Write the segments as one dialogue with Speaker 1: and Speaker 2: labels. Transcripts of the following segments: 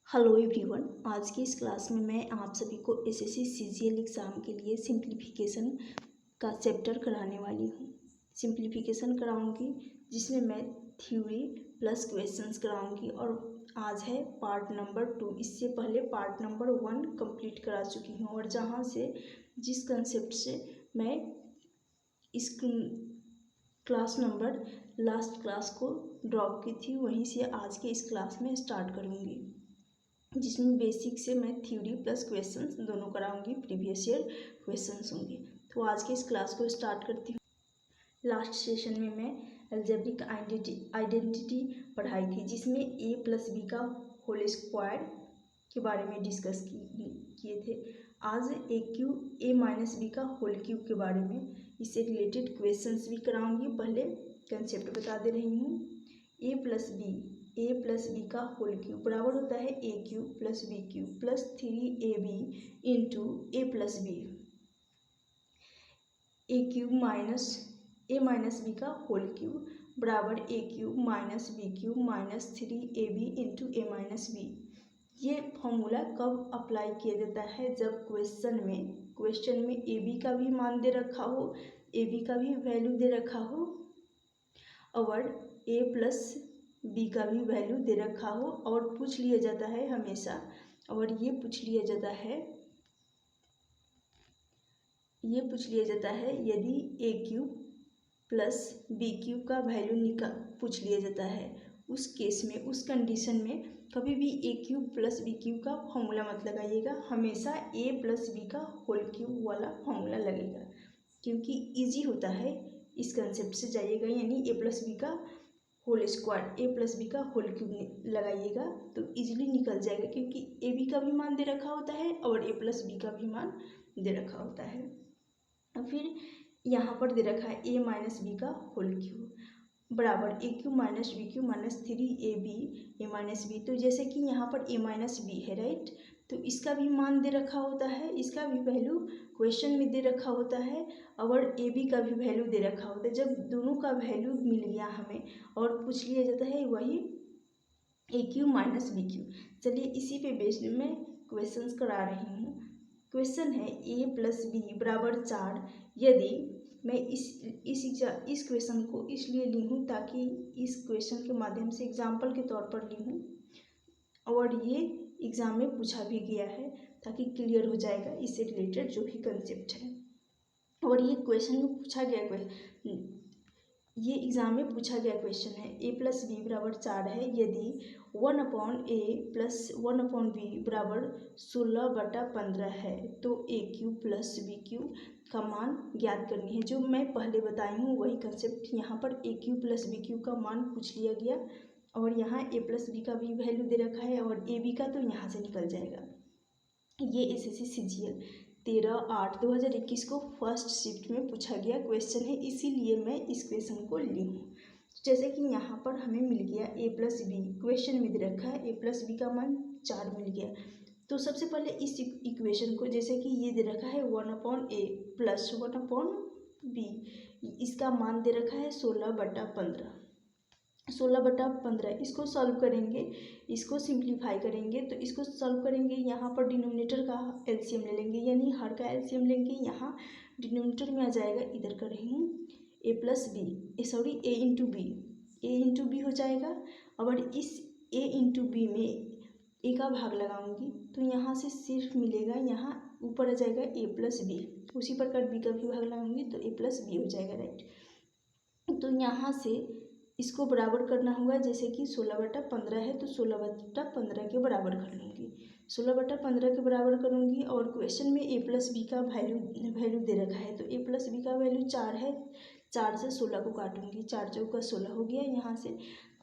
Speaker 1: Hello everyone. आज की इस क्लास में मैं आप सभी को एसएससी सीजीएल एग्ज़ाम के लिए सिंप्लीफिकेशन का चैप्टर कराने वाली हूँ। सिंप्लीफिकेशन कराऊंगी जिसमें मैं थ्योरी प्लस क्वेश्चंस कराऊंगी और आज है पार्ट नंबर 2। इससे पहले पार्ट नंबर 1 कंप्लीट करा चुकी हूँ और जहाँ से जिस कंसेप्ट से मैं इस क्लास नंबर लास्ट क्लास को ड्रॉप की थी वहीं से आज के इस क्लास में स्टार्ट करूँगी, जिसमें बेसिक से मैं थ्योरी प्लस क्वेश्चंस दोनों कराऊंगी। प्रीवियस ईयर क्वेश्चंस होंगे। तो आज के इस क्लास को स्टार्ट करती हूँ। लास्ट सेशन में मैं अलजेब्रिक आइडेंटिटी पढ़ाई थी, जिसमें a प्लस बी का होल स्क्वायर के बारे में डिस्कस किए थे। आज ए माइनस बी का होल क्यूब के बारे में इससे रिलेटेड क्वेश्चंस भी कराऊंगी। पहले कंसेप्ट बता दे रही हूँ। ए प्लस बी का होल क्यूब बराबर होता है A cube plus B cube plus 3ab into A plus B. A minus B का होल क्यूब बराबर A cube minus B cube minus 3ab into A minus B. ये formula कब apply किया जाता है? जब क्वेश्चन में ए बी का भी मान दे रखा हो, ए बी का भी वैल्यू दे रखा हो और ए प्लस बी का भी वैल्यू दे रखा हो और पूछ लिया जाता है हमेशा, और ये पूछ लिया जाता है यदि ए क्यूब प्लस बी क्यूब का वैल्यू पूछ लिया जाता है, उस केस में, उस कंडीशन में कभी भी ए क्यूब प्लस बी क्यूब का फॉर्मूला मत लगाइएगा, हमेशा ए प्लस बी का होल क्यूब वाला फॉर्मूला लगेगा, क्योंकि इजी होता है। इस कंसेप्ट से जाइएगा, यानी ए प्लस बी का होल स्क्वायर, ए प्लस बी का होल क्यूब लगाइएगा तो इजीली निकल जाएगा, क्योंकि ए बी का भी मान दे रखा होता है और ए प्लस बी का भी मान दे रखा होता है। और फिर यहाँ पर दे रखा है ए माइनस बी का होल क्यूब बराबर A cube minus B cube minus 3ab A minus B. तो जैसे कि यहाँ पर ए माइनस बी है, राइट, तो इसका भी मान दे रखा होता है, इसका भी वैल्यू क्वेश्चन में दे रखा होता है और ए बी का भी वैल्यू दे रखा होता है। जब दोनों का वैल्यू मिल गया हमें और पूछ लिया जाता है वही ए क्यूब माइनस बी क्यूब। चलिए इसी पे बेस्ड मैं क्वेश्चंस करा रही हूँ। क्वेश्चन है ए प्लस बी बराबर 4। यदि मैं इस क्वेश्चन को इसलिए ली हूँ ताकि इस क्वेश्चन के माध्यम से एग्जाम्पल के तौर पर ली हूँ और ये एग्ज़ाम में पूछा भी गया है, ताकि क्लियर हो जाएगा इससे रिलेटेड जो भी कंसेप्ट है। और ये क्वेश्चन में पूछा गया ये एग्ज़ाम में पूछा गया क्वेश्चन है। ए प्लस बी बराबर 4 है यदि 1/a प्लस 1/b बराबर 16/15 है तो A cube plus B cube का मान ज्ञात करनी है। जो मैं पहले बताई हूँ वही कंसेप्ट, यहाँ पर ए क्यूब प्लस बी क्यूब का मान पूछ लिया गया और यहाँ ए प्लस बी का भी वैल्यू दे रखा है और ए बी का तो यहाँ से निकल जाएगा। ये एसएससी सीजीएल 13/8/2021 को फर्स्ट शिफ्ट में पूछा गया क्वेश्चन है, इसीलिए मैं इस क्वेश्चन को ली हूँ। जैसे कि यहाँ पर हमें मिल गया ए प्लस बी, क्वेश्चन में दे रखा है ए प्लस बी का मान 4 मिल गया। तो सबसे पहले इस इक्वेशन को, जैसे कि ये दे रखा है 1/a प्लस 1/b, इसका मान दे रखा है 16/15, 16/15। इसको सॉल्व करेंगे, इसको सिंप्लीफाई करेंगे, तो इसको सॉल्व करेंगे, यहाँ पर डिनोमिनेटर का एलसीएम ले लेंगे, यानी हर का एलसीएम लेंगे, यहाँ डिनोमिनेटर में आ जाएगा, इधर कर रही हूँ A plus B, sorry A into B हो जाएगा। और इस ए इंटू बी में ए का भाग लगाऊंगी तो यहाँ से सिर्फ मिलेगा, यहाँ ऊपर आ जाएगा ए प्लस बी, उसी प्रकार बी का भी भाग लगाऊंगी तो ए प्लस बी हो जाएगा, राइट। तो यहाँ से इसको बराबर करना होगा, जैसे कि 16/15 है तो 16/15 के बराबर कर लूँगी, 16/15 के बराबर करूँगी। और क्वेश्चन में ए प्लस बी का वैल्यू दे रखा है, तो ए प्लस बी का वैल्यू 4 है, 4 से 16 को काटूँगी, 4 चौका 16 हो गया यहाँ से।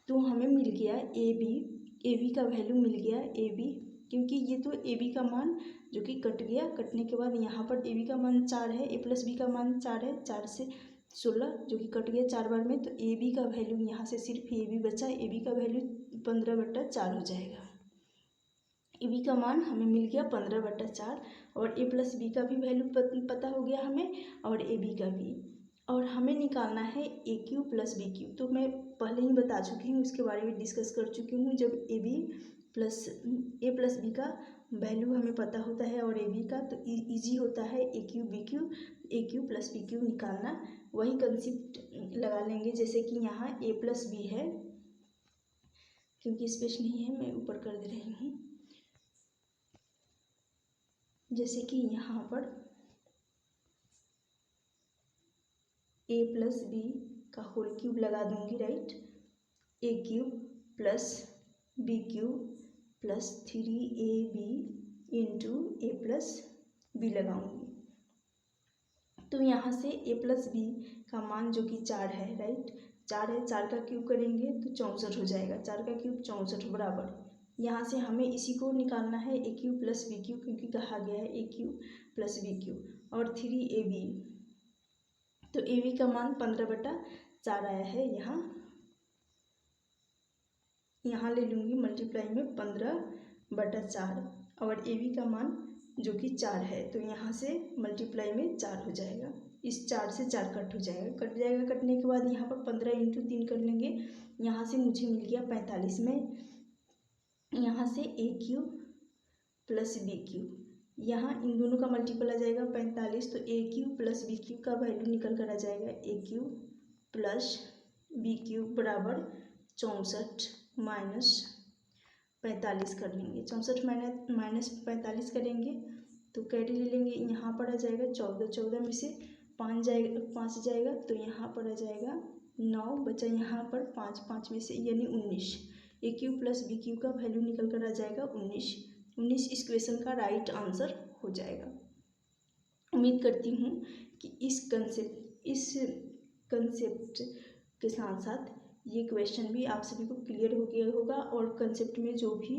Speaker 1: तो हमें मिल गया ए बी का वैल्यू मिल गया ए बी, क्योंकि ये तो ए बी का मान जो कि कट गया, कटने के बाद यहाँ पर ए बी का मान 4 है, ए प्लस बी का मान 4 है, 4 से 16 जो कि कट गया 4 बार में, तो ए बी का वैल्यू यहाँ से सिर्फ ए बी बचा, ए बी का वैल्यू 15/4 हो जाएगा। ए बी का मान हमें मिल गया 15/4 और ए प्लस बी का भी वैल्यू पता हो गया हमें और ए बी का भी। और हमें निकालना है A cube plus B cube, तो मैं पहले ही बता चुकी हूँ, इसके बारे में डिस्कस कर चुकी हूँ। जब ए बी प्लस बी का वैल्यू हमें पता होता है और ए बी का, तो इजी होता है A cube plus B Q निकालना। वही कंसेप्ट लगा लेंगे, जैसे कि यहाँ ए प्लस बी है, क्योंकि स्पेस नहीं है मैं ऊपर कर दे रही हूँ। जैसे कि यहाँ पर ए प्लस बी का होल क्यूब लगा दूंगी, right. A cube plus B cube plus 3ab into A plus B लगाऊंगी। तो यहाँ से ए प्लस बी का मान जो कि 4 है, राइट। 4 है, 4 का क्यूब करेंगे तो 64 हो जाएगा। 4 का क्यूब 64 बराबर, यहाँ से हमें इसी को निकालना है A cube plus B cube, क्योंकि कहा गया है A cube plus B cube, और 3ab। तो ए बी का मान 15/4 आया है। यहाँ ले लूँगी मल्टीप्लाई में 15/4, और ए बी का मान जो कि 4 है, तो यहाँ से मल्टीप्लाई में 4 हो जाएगा। इस 4 से 4 कट हो जाएगा। कटने के बाद यहाँ पर 15 × 3 कर लेंगे। यहाँ से मुझे मिल गया 45 में। यहाँ से ए क्यूब प्लस बी क्यूब, यहाँ इन दोनों का मल्टीपल आ जाएगा 45, तो A cube plus B cube का वैल्यू निकल कर आ जाएगा ए क्यूब प्लस बी क्यूब बराबर 64 माइनस 45 कर लेंगे। 64 माइनस 45 करेंगे तो कैरी ले लेंगे, यहाँ पर आ जाएगा 14। 14 में से 5 जाएगा तो यहाँ पर आ जाएगा 9, बचा यहाँ पर 5। 5 में से यानी 19। ए क्यूब प्लस बी क्यूब का वैल्यू निकल कर आ जाएगा 19। 19 इस क्वेश्चन का राइट आंसर हो जाएगा। उम्मीद करती हूँ कि इस कंसेप्ट के साथ साथ ये क्वेश्चन भी आप सभी को क्लियर हो गया होगा, और कंसेप्ट में जो भी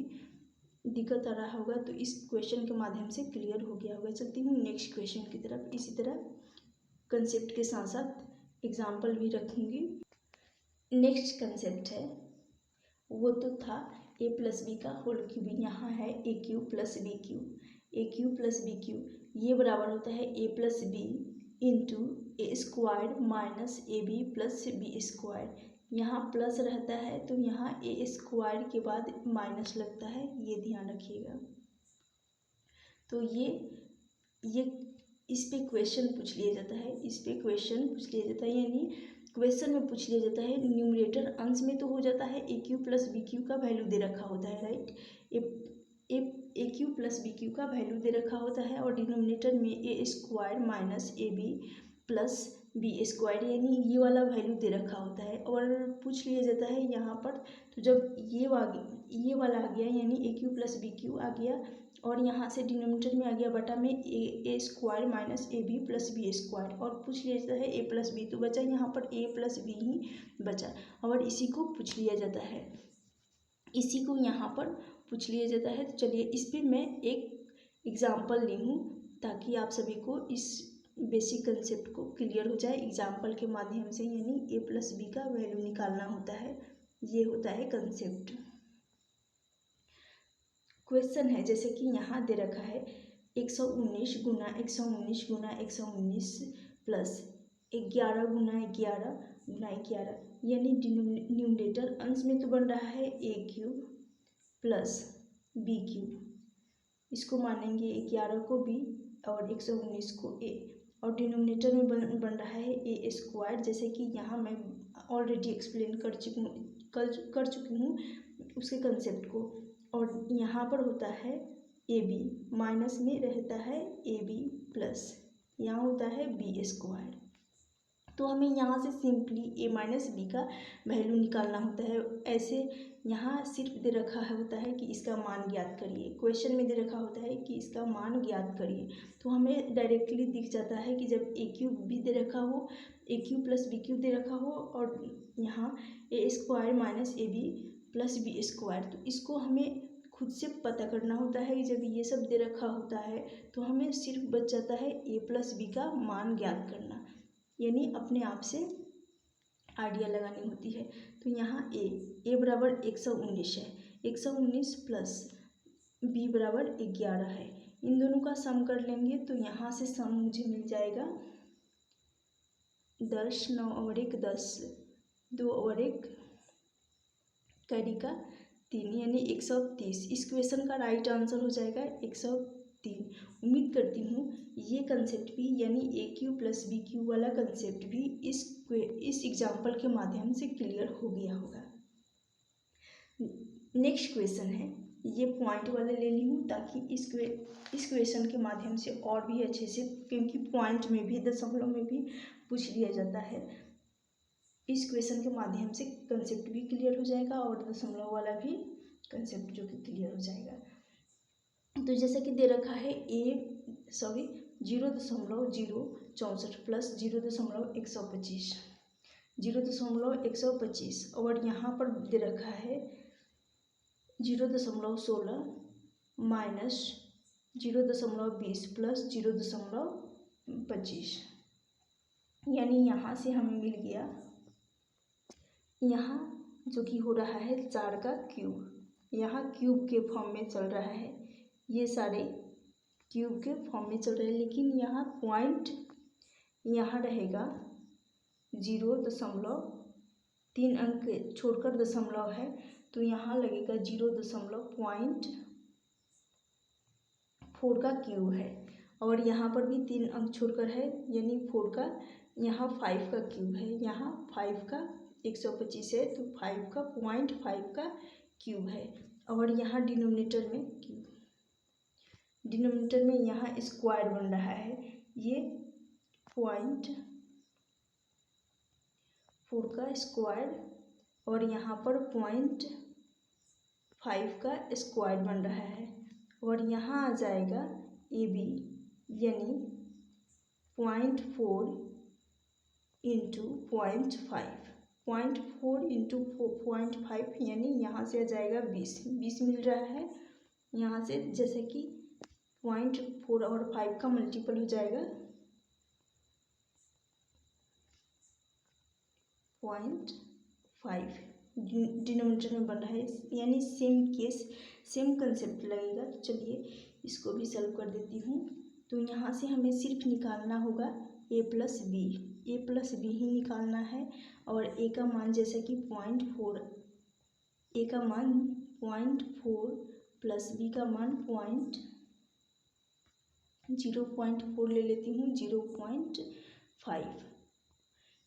Speaker 1: दिक्कत आ रहा होगा तो इस क्वेश्चन के माध्यम से क्लियर हो गया होगा। चलती हूँ नेक्स्ट क्वेश्चन की तरफ। इसी तरह कंसेप्ट के साथ साथ एग्जाम्पल भी रखूँगी। नेक्स्ट कंसेप्ट है, वो तो था ए प्लस बी का होल क्यूब। यहाँ है A cube plus B cube. A cube plus B cube ये बराबर होता है A plus B into A square minus A B plus B square. यहाँ प्लस रहता है तो यहाँ ए स्क्वायर के बाद माइनस लगता है, ये ध्यान रखिएगा। तो ये इस पे क्वेश्चन पूछ लिया जाता है, यानी क्वेश्चन में पूछ लिया जाता है। न्यूमरेटर अंश में तो हो जाता है A cube plus B cube का वैल्यू दे रखा होता है, right. A cube plus B cube का वैल्यू दे रखा होता है, और डिनोमिनेटर में A square minus A B plus B square यानी ये वाला वैल्यू दे रखा होता है, और पूछ लिया जाता है यहाँ पर। तो जब ये वाला आ गया यानी ए क्यू प्लस बी क्यू आ गया, और यहाँ से डिनोमिनेटर में आ गया बटा में A square minus A B plus B square, और पूछ लिया जाता है ए प्लस बी, तो बचा यहाँ पर ए प्लस बी ही बचा, और इसी को पूछ लिया जाता है, इसी को यहाँ पर पूछ लिया जाता है। तो चलिए इस पर मैं एक एग्जाम्पल ली हूँ, ताकि आप सभी को इस बेसिक कंसेप्ट को क्लियर हो जाए एग्जाम्पल के माध्यम से। यानी ए प्लस बी का वैल्यू निकालना होता है, ये होता है कंसेप्ट। क्वेश्चन है जैसे कि यहाँ दे रखा है 119 गुना 119 गुना 119 प्लस 11 गुना 11 गुना 11, यानी न्यूमरेटर अंश में तो बन रहा है A cube plus B cube, इसको मानेंगे 11 को बी और 119 को ए, और डिनोमिनेटर में बन रहा है ए स्क्वायर, जैसे कि यहाँ मैं ऑलरेडी एक्सप्लेन कर चुकी हूँ उसके कंसेप्ट को। और यहाँ पर होता है ए बी, माइनस में रहता है ए बी प्लस, यहाँ होता है बी स्क्वायर। तो हमें यहाँ से सिंपली ए माइनस बी का वैल्यू निकालना होता है। ऐसे यहाँ सिर्फ दे रखा होता है कि इसका मान ज्ञात करिए, क्वेश्चन में दे रखा होता है कि इसका मान ज्ञात करिए, तो हमें डायरेक्टली दिख जाता है कि जब ए क्यूब भी दे रखा हो, A cube plus B cube दे रखा हो, और यहाँ A square minus A B plus B square, तो इसको हमें खुद से पता करना होता है। जब ये सब दे रखा होता है तो हमें सिर्फ बच जाता है ए प्लस बी का मान ज्ञात करना, यानी अपने आप से आइडिया लगानी होती है। तो यहाँ ए बराबर 119 है, 119 प्लस बी बराबर 11 है, इन दोनों का सम कर लेंगे तो यहाँ से सम मुझे मिल जाएगा 10, 9 और 1 10, 2 और 1 कैरी का 3 यानी 130। इस क्वेश्चन का राइट आंसर हो जाएगा 103। उम्मीद करती हूँ ये कंसेप्ट भी यानी ए क्यू प्लस बी क्यू वाला कंसेप्ट भी इस एग्जाम्पल के माध्यम से क्लियर हो गया होगा। नेक्स्ट क्वेश्चन है, ये पॉइंट वाले ले ली हूँ ताकि इस क्वेश्चन के माध्यम से और भी अच्छे से, क्योंकि पॉइंट में भी दशमलव में भी पूछ लिया जाता है, इस क्वेश्चन के माध्यम से कंसेप्ट भी क्लियर हो जाएगा और दशमलव वाला भी कंसेप्ट जो कि क्लियर हो जाएगा। तो जैसा कि दे रखा है 0.064 प्लस 0.125 0.125 और यहाँ पर दे रखा है 0.16 माइनस 0.20 प्लस 0.25, यानी यहाँ से हमें मिल गया, यहाँ जो कि हो रहा है 4 का क्यूब, यहाँ क्यूब के फॉर्म में चल रहा है, ये सारे क्यूब के फॉर्म में चल रहे हैं, लेकिन यहाँ पॉइंट यहाँ रहेगा 0.3 अंक छोड़कर दशमलव है, तो यहाँ लगेगा 0.4 का क्यूब है, और यहाँ पर भी 3 अंक छोड़कर है यानी 4 का, यहाँ 5 का क्यूब है, यहाँ 5 का 125 है तो 5 का 0.5 का क्यूब है, और यहाँ डिनोमिनेटर में यहाँ स्क्वायर बन रहा है, ये 0.4 का स्क्वायर और यहाँ पर 0.5 का स्क्वायर बन रहा है, और यहाँ आ जाएगा AB यानी 0.4 इंटू 0.5, 0.4 इंटू 0.5 यानी यहाँ से आ जाएगा 20 मिल रहा है, यहाँ से जैसे कि 0.4 और 5 का मल्टीपल हो जाएगा 0.5, डिनोमिनेटर में बन रहा है, यानी सेम केस सेम कंसेप्ट लगेगा। तो चलिए इसको भी सॉल्व कर देती हूँ। तो यहाँ से हमें सिर्फ निकालना होगा a प्लस बी ही निकालना है, और a का मान जैसे कि 0.4, a का मान 0.4 प्लस b का मान 0.4 ले लेती हूँ 0.5,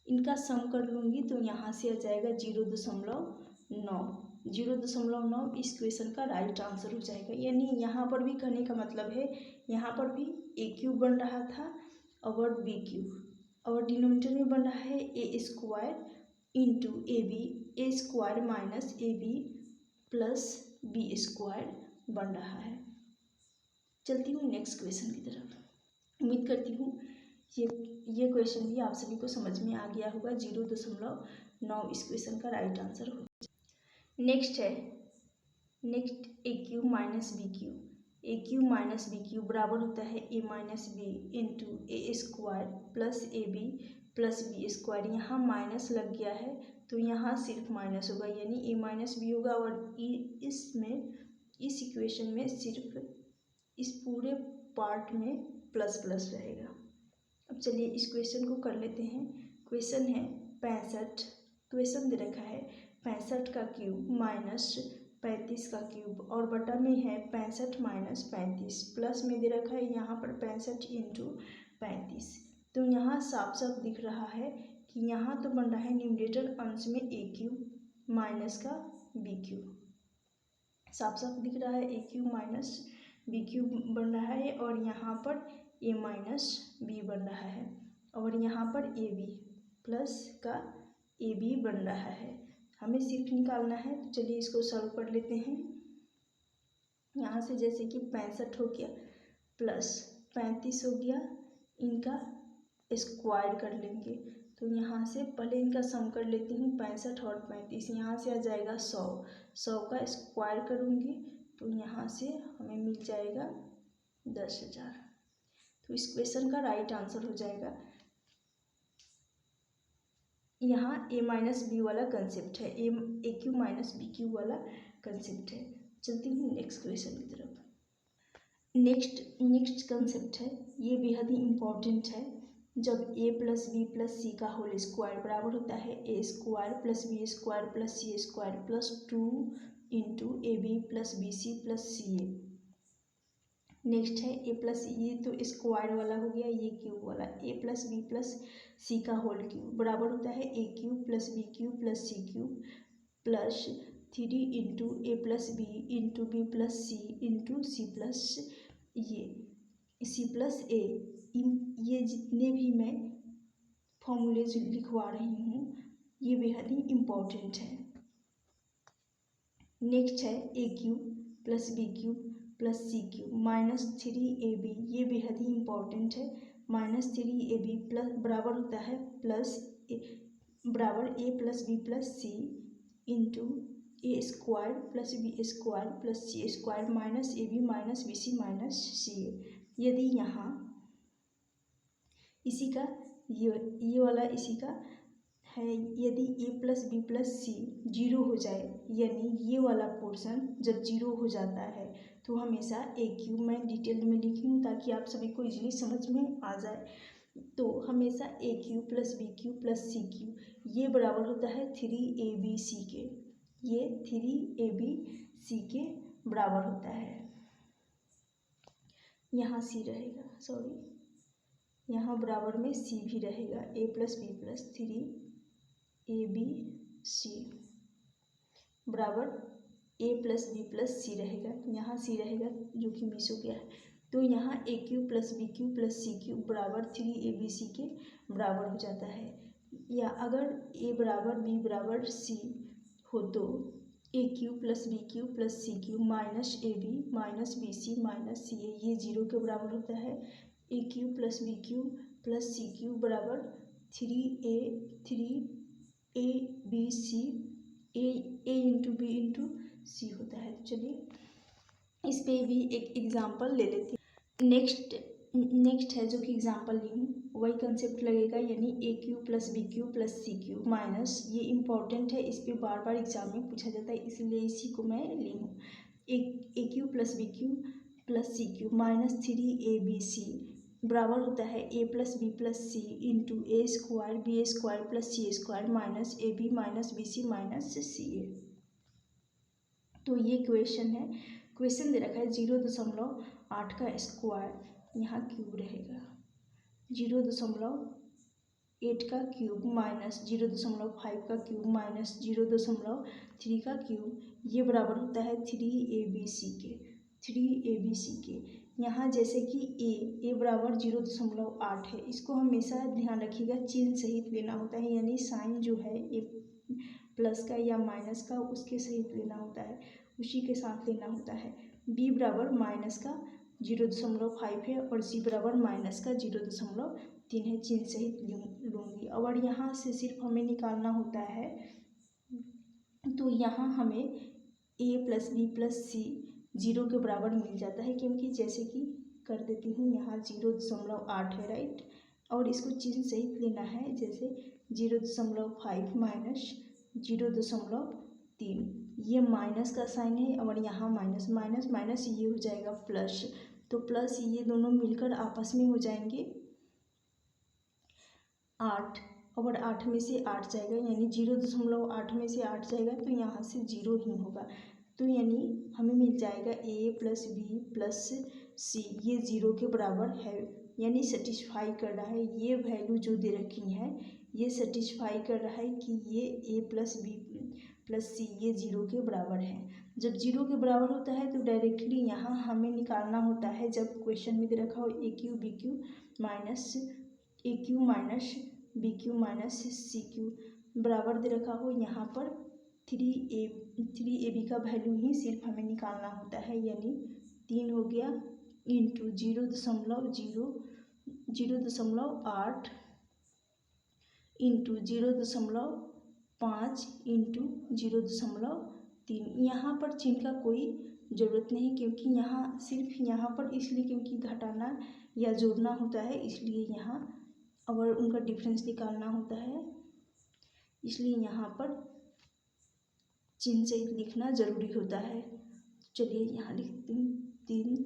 Speaker 1: इनका सम कर लूँगी तो यहाँ से आ जाएगा 0.9 इस क्वेश्चन का राइट आंसर हो जाएगा। यानी यहाँ पर भी कहने का मतलब है, यहाँ पर भी ए क्यूब बन रहा था और बी क्यूब, और डिनोमिनेटर में बन रहा है A square into A square minus A B plus B square बन रहा है। चलती हूँ नेक्स्ट क्वेश्चन की तरफ। उम्मीद करती हूँ ये क्वेश्चन भी आप सभी को समझ में आ गया होगा। 0.9 इस क्वेश्चन का राइट आंसर हो। Next A cube minus B cube बराबर होता है A minus B into A square plus A B plus B square. यहाँ माइनस लग गया है तो यहाँ सिर्फ माइनस होगा, यानी ए माइनस बी होगा, और इस इक्वेशन में सिर्फ इस पूरे पार्ट में प्लस प्लस रहेगा। अब चलिए इस क्वेश्चन को कर लेते हैं। क्वेश्चन है 65, क्वेश्चन दे रखा है 65 का क्यूब माइनस 35 का क्यूब, और बटा में है 65 माइनस 35, प्लस में दे रखा है यहाँ पर 65 इंटू 35। तो यहाँ साफ साफ दिख रहा है कि यहाँ तो बन रहा है न्यूमरेटर अंश में ए क्यूब माइनस का बी क्यूब, साफ साफ दिख रहा है A cube minus B cube बन रहा है, और यहाँ पर ए माइनस बी बन रहा है, और यहाँ पर ए बी प्लस का ए बी बन रहा है। हमें सिर्फ निकालना है, तो चलिए इसको सॉल्व कर लेते हैं। यहाँ से जैसे कि 65 हो गया प्लस 35 हो गया, इनका स्क्वायर कर लेंगे, तो यहाँ से पहले इनका सम कर लेती हूँ 65 और 35, यहाँ से आ जाएगा 100 का स्क्वायर करूँगी तो यहाँ से हमें मिल जाएगा 10,000। तो इस क्वेश्चन का राइट आंसर हो जाएगा, यहाँ ए माइनस बी वाला कंसेप्ट है, A cube minus B Q वाला कंसेप्ट है। चलती हूँ नेक्स्ट क्वेश्चन की तरफ। नेक्स्ट कंसेप्ट है, ये बेहद ही इम्पोर्टेंट है। जब a plus B plus C का होल स्क्वायर बराबर होता है A square plus B square plus C square plus 2 into A B plus B C plus C A. Next है ए प्लस, ये तो स्क्वायर वाला हो गया, ये क्यूब वाला, A plus B plus C का होल क्यूब बराबर होता है A cube plus B cube plus C cube plus 3 into A plus B into B plus C into C plus A. ये जितने भी मैं फॉर्मूले लिखवा रही हूँ ये बेहद ही इम्पोर्टेंट है। नेक्स्ट है A cube plus B cube plus C cube minus 3ab, ये बेहद ही इम्पोर्टेंट है। माइनस 3ab प्लस बराबर होता है प्लस बराबर A plus B plus C into A square plus B square plus C square minus A B minus B C minus C A. यदि यहाँ इसी का ये वाला इसी का है, यदि ए प्लस बी प्लस सी जीरो हो जाए, यानी ये वाला पोर्शन जब जीरो हो जाता है तो हमेशा ए क्यूब, मैं डिटेल में लिखी हूँ ताकि आप सभी को इजीली समझ में आ जाए, तो हमेशा A cube plus B cube plus C cube ये बराबर होता है 3abc के, ये 3abc के बराबर होता है। यहाँ सी रहेगा, सॉरी यहाँ बराबर में सी भी रहेगा, ए प्लस बी प्लस 3abc बराबर ए प्लस बी प्लस सी रहेगा, यहाँ सी रहेगा जो कि मिस हो गया है। तो यहाँ A cube plus B cube plus C cube बराबर 3abc के बराबर हो जाता है। या अगर ए बराबर बी बराबर सी हो तो A cube plus B cube plus C cube minus A B minus B C minus C A, ये जीरो के बराबर होता है। A cube plus B cube plus C cube बराबर 3abc, A into B into C होता है। तो चलिए इस पे भी एक एग्जांपल ले लेते हैं। नेक्स्ट है जो कि एग्जांपल ली हूँ वही कंसेप्ट लगेगा, यानी A cube plus B cube plus C cube minus, ये इंपॉर्टेंट है, इस पे बार बार एग्जाम में पूछा जाता है इसलिए इसी को मैं ली हूँ। A cube plus B cube plus C cube minus 3abc बराबर होता है A plus B plus C into A square B square plus C square minus A B minus B C minus C A. तो ये question है, question दे रखा है 0.8 का square, यहाँ क्यूब रहेगा 0.8 का क्यूब माइनस 0.5 का क्यूब माइनस 0.3 का क्यूब, ये बराबर होता है 3abc के। यहाँ जैसे कि ए बराबर 0.8 है, इसको हमेशा ध्यान रखिएगा चिन्ह सहित लेना होता है, यानी साइन जो है ए प्लस का या माइनस का उसके सहित लेना होता है, उसी के साथ लेना होता है। बी बराबर माइनस का 0.5 है और सी बराबर माइनस का 0.3 है, चिन्ह सहित लूँगी। और यहाँ से सिर्फ हमें निकालना होता है, तो यहाँ हमें ए प्लस बी प्लस सी जीरो के बराबर मिल जाता है, क्योंकि जैसे कि कर देती हूँ यहाँ 0.8 है राइट, और इसको चिन्ह सहित लेना है, जैसे 0.5 माइनस 0.3, ये माइनस का साइन है और यहाँ माइनस माइनस माइनस ये हो जाएगा प्लस, तो प्लस ये दोनों मिलकर आपस में हो जाएंगे 8, और 8 में से 8 जाएगा, यानी 0.8 में से 8 जाएगा तो यहाँ से 0 ही होगा, तो यानी हमें मिल जाएगा ए प्लस बी प्लस सी, ये 0 के बराबर है, यानी सेटिस्फाई कर रहा है, ये वैल्यू जो दे रखी है ये सेटिस्फाई कर रहा है कि ये ए प्लस बी प्लस सी ये 0 के बराबर है। जब 0 के बराबर होता है तो डायरेक्टली यहाँ हमें निकालना होता है, जब क्वेश्चन में दे रखा हो A cube B cube minus A cube minus B cube minus C cube बराबर दे रखा हो, यहाँ पर 3ab का वैल्यू ही सिर्फ हमें निकालना होता है, यानी 3 हो गया इंटू 0.8 इंटू 0.5 इंटू 0.3। यहाँ पर चिन्ह का कोई ज़रूरत नहीं, क्योंकि यहाँ सिर्फ यहाँ पर इसलिए क्योंकि घटाना या जोड़ना होता है, इसलिए यहाँ और उनका डिफरेंस निकालना होता है, इसलिए यहाँ पर चिन्ह से लिखना ज़रूरी होता है। चलिए यहाँ लिखती हूँ 3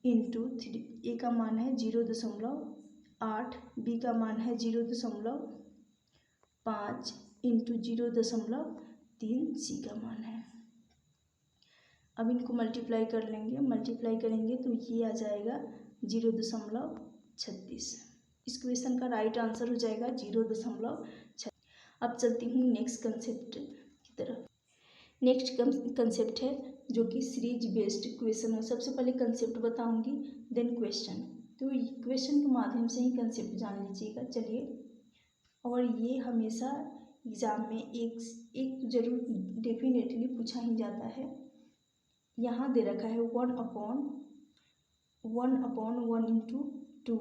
Speaker 1: इंटू 3, ए का मान है 0.8, बी का मान है 0.5 इंटू 0.3 सी का मान है। अब इनको मल्टीप्लाई कर लेंगे, मल्टीप्लाई करेंगे तो ये आ जाएगा 0.36। इस क्वेश्चन का राइट आंसर हो जाएगा 0.36। अब चलती हूँ नेक्स्ट कंसेप्ट की तरफ। नेक्स्ट कंसेप्ट है जो कि सीरीज बेस्ड क्वेश्चन है। सबसे पहले कंसेप्ट बताऊंगी, देन क्वेश्चन। तो क्वेश्चन के माध्यम से ही कंसेप्ट जान लीजिएगा। चलिए, और ये हमेशा एग्ज़ाम में एक जरूर डेफिनेटली पूछा ही जाता है। यहाँ दे रखा है 1/1 इंटू 2,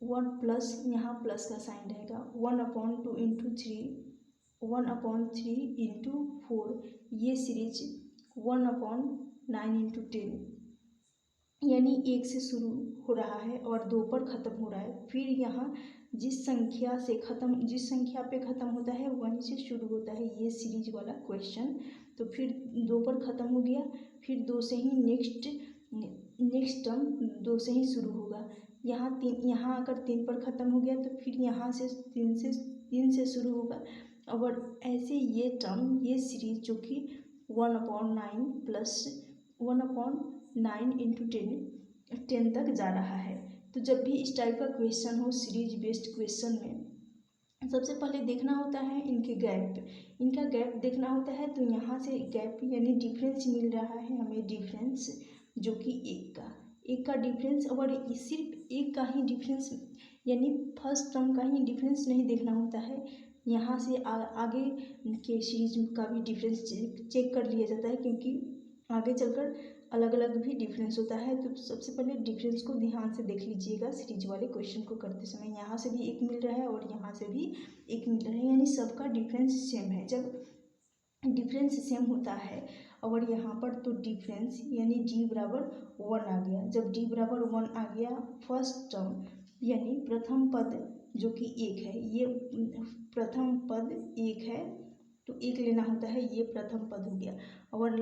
Speaker 1: 1 प्लस, यहाँ प्लस का साइन रहेगा, 1/2 इंटू 3, 1/3 इंटू 4। ये सीरीज 1/9 इंटू 10, यानी 1 से शुरू हो रहा है और 2 पर ख़त्म हो रहा है। फिर यहाँ जिस संख्या पे ख़त्म होता है वहीं से शुरू होता है ये सीरीज वाला क्वेश्चन। तो फिर 2 पर ख़त्म हो गया, फिर 2 से ही नेक्स्ट टर्म 2 से ही शुरू होगा। यहाँ अगर 3 पर ख़त्म हो गया तो फिर यहाँ से 3 से शुरू होगा। और ऐसे ये सीरीज जो कि 1/9 प्लस 1/9 इंटू 10 तक जा रहा है। तो जब भी इस टाइप का क्वेश्चन हो सीरीज बेस्ड क्वेश्चन में, सबसे पहले देखना होता है इनका गैप देखना होता है। तो यहाँ से गैप यानी डिफरेंस मिल रहा है हमें, डिफरेंस जो कि एक का डिफरेंस, और सिर्फ एक का ही डिफरेंस यानी फर्स्ट टर्म का ही डिफरेंस नहीं देखना होता है। यहाँ से आगे के सीरीज का भी डिफरेंस चेक कर लिया जाता है, क्योंकि आगे चलकर अलग अलग भी डिफरेंस होता है। तो सबसे पहले डिफरेंस को ध्यान से देख लीजिएगा सीरीज वाले क्वेश्चन को करते समय। यहाँ से भी एक मिल रहा है और यहाँ से भी एक मिल रहा है, यानी सबका डिफरेंस सेम है। जब डिफरेंस सेम होता है और यहाँ पर तो डिफरेंस यानी d बराबर 1 आ गया। जब d बराबर 1 आ गया, फर्स्ट टर्म यानी प्रथम पद जो कि 1 है, ये प्रथम पद 1 है तो 1 लेना होता है, ये प्रथम पद हो गया। और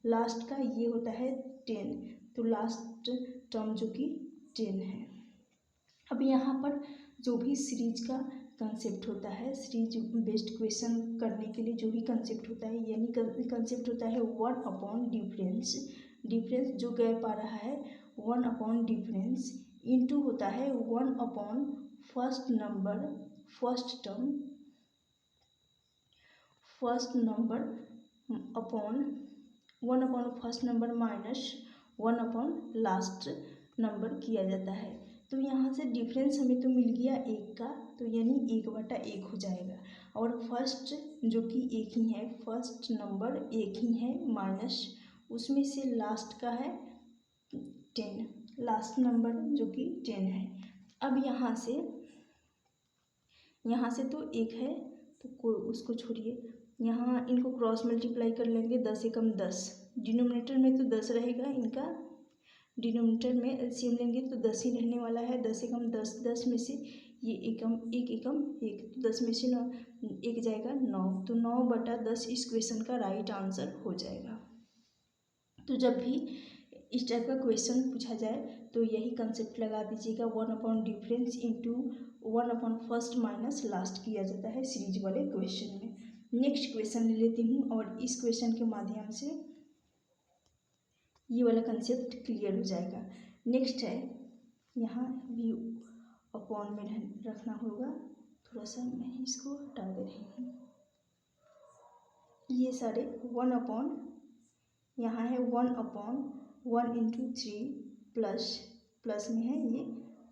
Speaker 1: लास्ट का ये होता है 10, तो लास्ट टर्म जो कि 10 है। अब यहाँ पर जो भी सीरीज का कंसेप्ट होता है, सीरीज बेस्ड क्वेश्चन करने के लिए जो भी कंसेप्ट होता है, यानी कंसेप्ट होता है 1/डिफरेंस। डिफरेंस जो गैप आ रहा है 1/डिफरेंस इंटू होता है first number, first term, first number upon first number minus last number किया जाता है। तो यहाँ से डिफरेंस हमें तो मिल गया 1 का, तो यानी 1/1 हो जाएगा। और फर्स्ट जो कि 1 ही है, फर्स्ट नंबर 1 ही है, माइनस उसमें से लास्ट का है 10, लास्ट नंबर जो कि 10 है। अब यहाँ से तो 1 है तो उसको छोड़िए, यहाँ इनको क्रॉस मल्टीप्लाई कर लेंगे, 10 एकम 10, डिनोमिनेटर में तो 10 रहेगा, इनका डिनोमिनेटर में एलसीएम लेंगे तो 10 ही रहने वाला है। 10 एकम 10, 10 में से ये एकम 1 तो 10 में से 9 1 जाएगा 9, तो 9/10 इस क्वेश्चन का राइट आंसर हो जाएगा। तो जब भी इस टाइप का क्वेश्चन पूछा जाए तो यही कंसेप्ट लगा दीजिएगा, 1/डिफरेंस इंटू 1/फर्स्ट माइनस लास्ट किया जाता है सीरीज वाले क्वेश्चन में। नेक्स्ट क्वेश्चन ले लेती हूँ और इस क्वेश्चन के माध्यम से ये वाला कंसेप्ट क्लियर हो जाएगा। नेक्स्ट है, यहाँ भी अपॉन में रखना होगा, थोड़ा सा मैं इसको हटा दे रही हूँ। ये सारे 1/, यहाँ है 1/1 इंटू 3 प्लस में है ये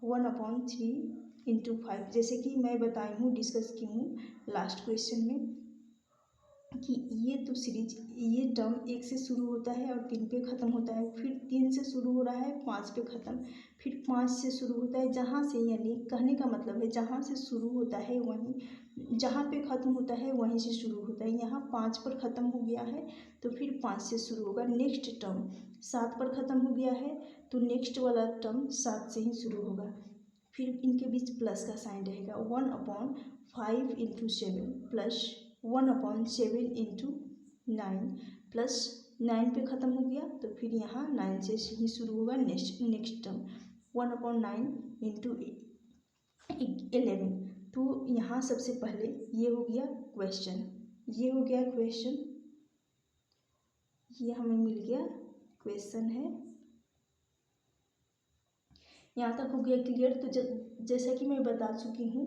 Speaker 1: 1/3 इंटू 5। जैसे कि मैं बताई हूँ, डिस्कस की हूँ लास्ट क्वेश्चन में कि ये तो सीरीज, ये टर्म 1 से शुरू होता है और 3 पे ख़त्म होता है, फिर 3 से शुरू हो रहा है 5 पे ख़त्म, फिर 5 से शुरू होता है, जहाँ से, यानी कहने का मतलब है जहाँ से शुरू होता है वहीं, जहाँ पे ख़त्म होता है वहीं से शुरू होता है। यहाँ 5 पर ख़त्म हो गया है तो फिर 5 से शुरू होगा। नेक्स्ट टर्म 7 पर ख़त्म हो गया है तो नेक्स्ट वाला टर्म 7 से ही शुरू होगा। फिर इनके बीच प्लस का साइन रहेगा, 1/5 इंटू 7 प्लस 1/7 इंटू 9 प्लस 9 पे ख़त्म हो गया तो फिर यहाँ 9 से ही शुरू होगा नेक्स्ट टर्म 1/9 इंटू 11। तो यहाँ सबसे पहले ये हो गया क्वेश्चन, ये हमें मिल गया क्वेश्चन है। यहाँ तक हो गया क्लियर। तो जैसा कि मैं बता चुकी हूँ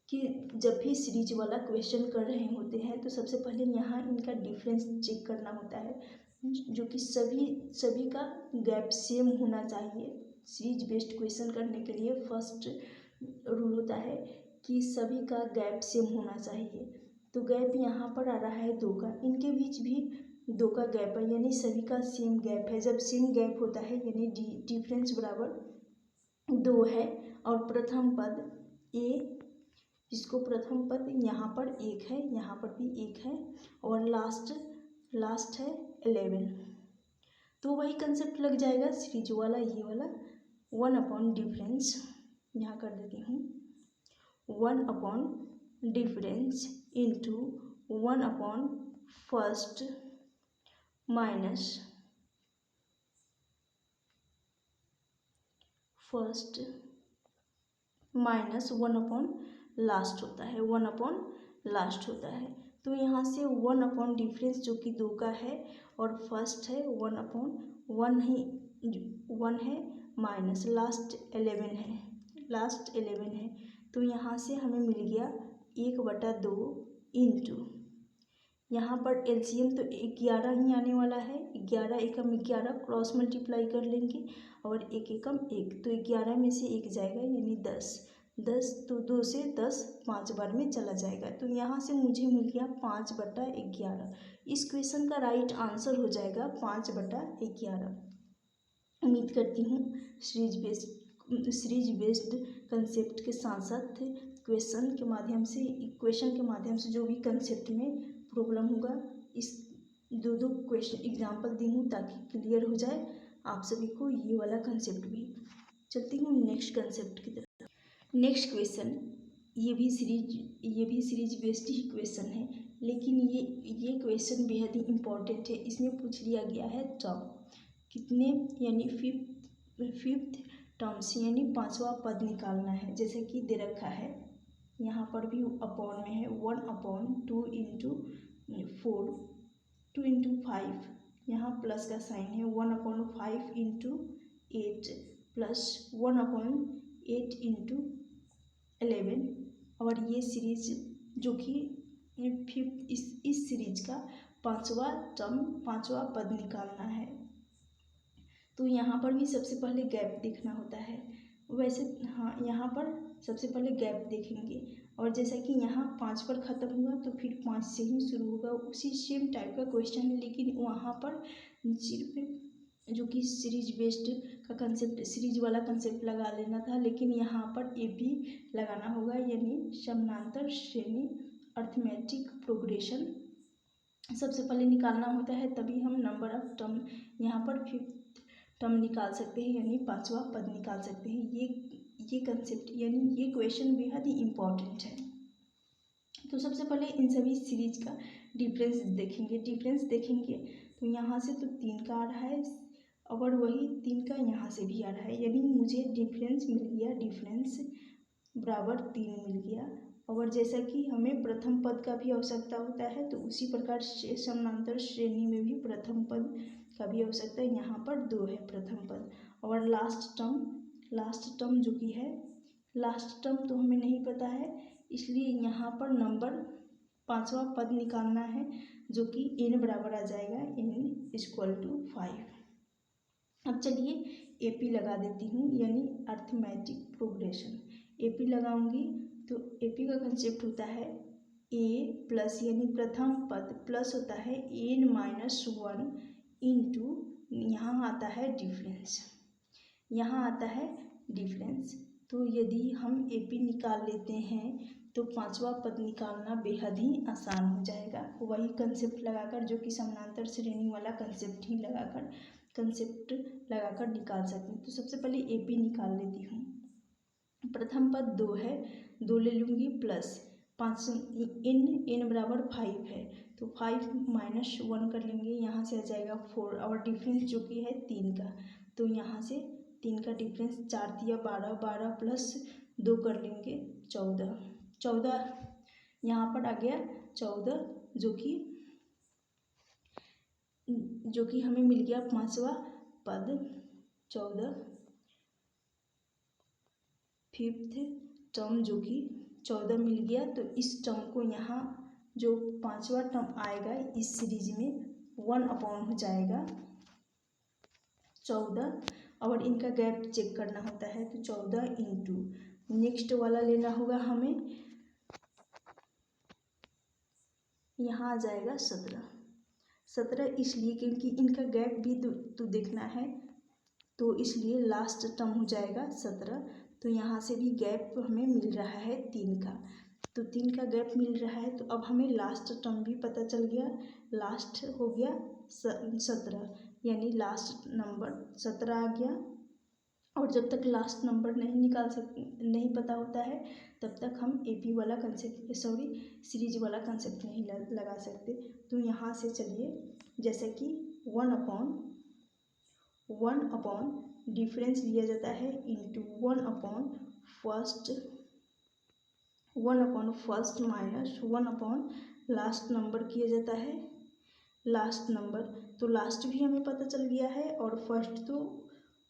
Speaker 1: कि जब भी सीरीज वाला क्वेश्चन कर रहे होते हैं तो सबसे पहले यहाँ इनका डिफरेंस चेक करना होता है, जो कि सभी का गैप सेम होना चाहिए। सीरीज बेस्ड क्वेश्चन करने के लिए फर्स्ट रूल होता है कि सभी का गैप सेम होना चाहिए। तो गैप यहाँ पर आ रहा है 2 का, इनके बीच भी 2 का गैप है, यानी सभी का सेम गैप है। जब सेम गैप होता है यानी डिफरेंस बराबर 2 है। और प्रथम पद ए, जिसको प्रथम पद यहाँ पर 1 है, यहाँ पर भी 1 है, और लास्ट है 11। तो वही कंसेप्ट लग जाएगा सीरीज वाला, ये वाला 1 अपॉन डिफरेंस, यहाँ कर देती हूँ 1 upon difference into 1 upon first minus minus 1 upon last होता है, 1 अपॉन लास्ट होता है। तो यहाँ से 1 अपॉन डिफरेंस जो कि 2 का है और फर्स्ट है 1 अपॉन 1 है माइनस लास्ट 11 है। तो यहाँ से हमें मिल गया 1/2 इंटू, यहाँ पर एलसीएम तो 11 ही आने वाला है, 11 एकम 11 क्रॉस मल्टीप्लाई कर लेंगे और 1 एकम 1, तो 11 में से 1 जाएगा यानी 10, तो 2 से 10 5 बार में चला जाएगा। तो यहाँ से मुझे मिल गया 5/11। इस क्वेश्चन का राइट आंसर हो जाएगा 5/11। उम्मीद करती हूँ सीरीज बेस्ड कंसेप्ट के साथ साथ क्वेश्चन के माध्यम से जो भी कंसेप्ट में प्रॉब्लम होगा, इस 2 क्वेश्चन एग्जाम्पल दी हूँ ताकि क्लियर हो जाए आप सभी को ये वाला कंसेप्ट भी। चलती हूँ नेक्स्ट कंसेप्ट की तरफ। नेक्स्ट क्वेश्चन ये भी सीरीज बेस्ड ही क्वेश्चन है, लेकिन ये क्वेश्चन बेहद ही इम्पोर्टेंट है। इसमें पूछ लिया गया है टर्म कितने, यानी फिफ्थ टर्म से यानी 5वां पद निकालना है। जैसे कि दे रखा है, यहाँ पर भी अपॉन में है 1/2 इंटू 4 2 इंटू 5, यहाँ प्लस का साइन है 1/5 इंटू 8 प्लस 1/8 इंटू 11। और ये सीरीज जो कि फिफ्थ इस सीरीज का 5वां पद निकालना है। तो यहाँ पर भी सबसे पहले गैप देखना होता है। वैसे हाँ, यहाँ पर सबसे पहले गैप देखेंगे और जैसा कि यहाँ 5 पर ख़त्म हुआ तो फिर 5 से ही शुरू होगा, उसी सेम टाइप का क्वेश्चन है। लेकिन वहाँ पर सिर्फ जो कि सीरीज बेस्ड का कंसेप्ट, सीरीज वाला कंसेप्ट लगा लेना था, लेकिन यहाँ पर ए भी लगाना होगा, यानी समानांतर श्रेणी अर्थमेटिक प्रोग्रेशन सबसे पहले निकालना होता है, तभी हम नंबर ऑफ टर्म यहाँ पर फिफ्थ टर्म निकाल सकते हैं, यानी 5वां पद निकाल सकते हैं। ये कंसेप्ट यानी ये क्वेश्चन बेहद ही इम्पॉर्टेंट है। तो सबसे पहले इन सभी सीरीज का डिफरेंस देखेंगे तो यहाँ से तो 3 का आ रहा है और वही 3 का यहाँ से भी आ रहा है, यानी मुझे डिफरेंस मिल गया, डिफरेंस बराबर 3 मिल गया। और जैसा कि हमें प्रथम पद का भी आवश्यकता होता है, तो उसी प्रकार से समानांतर श्रेणी में भी प्रथम पद का भी आवश्यकता है। यहाँ पर 2 है प्रथम पद। और लास्ट टर्म जो कि है, लास्ट टर्म तो हमें नहीं पता है, इसलिए यहाँ पर नंबर 5वां पद निकालना है, जो कि n बराबर आ जाएगा, n = 5। अब चलिए एपी लगा देती हूँ, यानी अर्थमेटिक प्रोग्रेशन। एपी लगाऊंगी तो एपी का कंसेप्ट होता है ए प्लस, यानी प्रथम पद प्लस होता है n-1 इंटू, यहाँ आता है डिफरेंस, तो यदि हम एपी निकाल लेते हैं तो 5वां पद निकालना बेहद ही आसान हो जाएगा। वही कंसेप्ट लगाकर, जो कि समानांतर श्रेणी वाला कंसेप्ट लगाकर निकाल सकते हैं। तो सबसे पहले एपी निकाल लेती हूँ। प्रथम पद 2 है, 2 ले लूँगी प्लस 5, n बराबर 5 है, तो 5 - 1 कर लेंगे, यहाँ से आ जाएगा 4। और डिफरेंस जो कि है 3 का, तो यहाँ से 3 का डिफरेंस 4 दिया 12, 12 प्लस 2 कर लेंगे 14 यहाँ पर आ गया 14, जो कि जो कि हमें मिल गया 5वां पद 14, फिफ्थ टर्म जो कि 14 मिल गया। तो इस टर्म को यहाँ जो 5वां टर्म आएगा इस सीरीज में 1 हो जाएगा 14, और इनका गैप चेक करना होता है। तो 14 इंटू नेक्स्ट वाला लेना होगा हमें, यहाँ आ जाएगा 17 इसलिए क्योंकि इनका गैप भी तो देखना है, तो इसलिए लास्ट टर्म हो जाएगा 17। तो यहाँ से भी गैप हमें मिल रहा है 3 का, तो 3 का गैप मिल रहा है। तो अब हमें लास्ट टर्म भी पता चल गया, लास्ट हो गया 17, यानी लास्ट नंबर 17 आ गया। और जब तक लास्ट नंबर नहीं पता होता है तब तक हम AP वाला कंसेप्ट सीरीज वाला कंसेप्ट नहीं लगा सकते। तो यहाँ से चलिए, जैसे कि 1 अपॉन डिफरेंस लिया जाता है into 1 upon first minus 1 upon last number किया जाता है। लास्ट नंबर तो लास्ट भी हमें पता चल गया है और फर्स्ट तो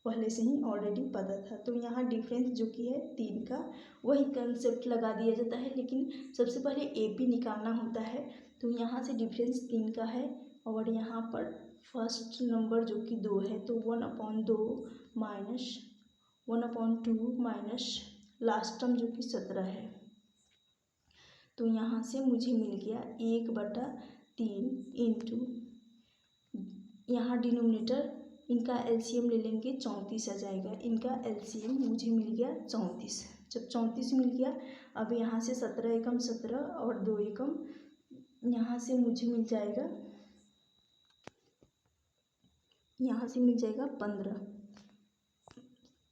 Speaker 1: पहले से ही ऑलरेडी पता था। तो यहाँ डिफरेंस जो कि है 3 का, वही कंसेप्ट लगा दिया जाता है, लेकिन सबसे पहले AP निकालना होता है। तो यहाँ से डिफरेंस 3 का है और यहाँ पर फर्स्ट नंबर जो कि 2 है, तो 1/2 माइनस 1/2 माइनस लास्ट टर्म जो कि 17 है। तो यहाँ से मुझे मिल गया 1/3 इंटू, यहाँ डिनोमिनेटर इनका LCM ले लेंगे 34 आ जाएगा। इनका LCM मुझे मिल गया 34। जब 34 मिल गया, अब यहाँ से 17 एकम 17 और 2 एकम यहाँ से मुझे मिल जाएगा, यहाँ से मिल जाएगा 15।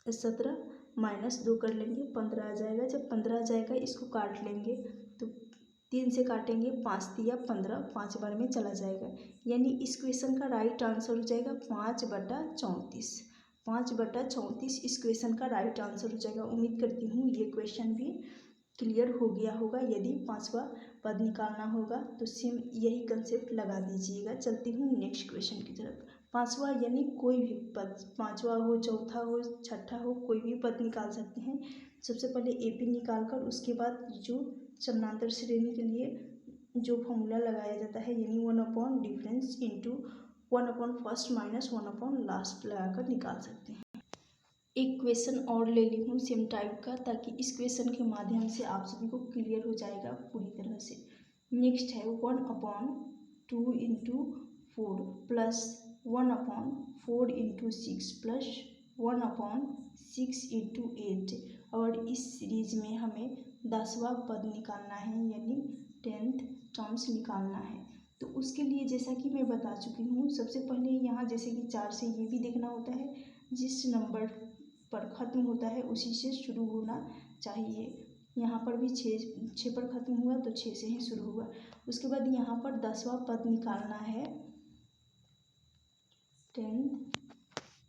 Speaker 1: 17 माइनस 2 कर लेंगे, 15 आ जाएगा। जब 15 आ जाएगा इसको काट लेंगे, तो 3 से काटेंगे, 5 तिया 15, 5 बार में चला जाएगा, यानी इस क्वेश्चन का राइट आंसर हो जाएगा 5/34। 5/34 इस क्वेश्चन का राइट आंसर हो जाएगा। उम्मीद करती हूँ ये क्वेश्चन भी क्लियर हो गया होगा। यदि 5वां पद निकालना होगा तो सेम यही कंसेप्ट लगा दीजिएगा। चलती हूँ नेक्स्ट क्वेश्चन की तरफ। 5वां यानी कोई भी पद, 5वां हो, चौथा हो, छठा हो, कोई भी पद निकाल सकते हैं। सबसे पहले AP निकाल कर उसके बाद जो समानांतर श्रेणी के लिए जो फॉर्मूला लगाया जाता है, यानी 1 upon difference into 1 upon first minus 1 upon last लगाकर निकाल सकते हैं। एक क्वेश्चन और ले ली हूँ सेम टाइप का, ताकि इस क्वेश्चन के माध्यम से आप सभी को क्लियर हो जाएगा पूरी तरह से। नेक्स्ट है 1/2 into 4 plus 1/4 into 6 plus 1/6 into 8, और इस सीरीज में हमें 10वां पद निकालना है, यानी 10th टर्म्स निकालना है। तो उसके लिए जैसा कि मैं बता चुकी हूँ, सबसे पहले यहाँ जैसे कि 4 से ये भी देखना होता है, जिस नंबर पर ख़त्म होता है उसी से शुरू होना चाहिए। यहाँ पर भी 6 पर ख़त्म हुआ तो 6 से ही शुरू हुआ। उसके बाद यहाँ पर 10वां पद निकालना है,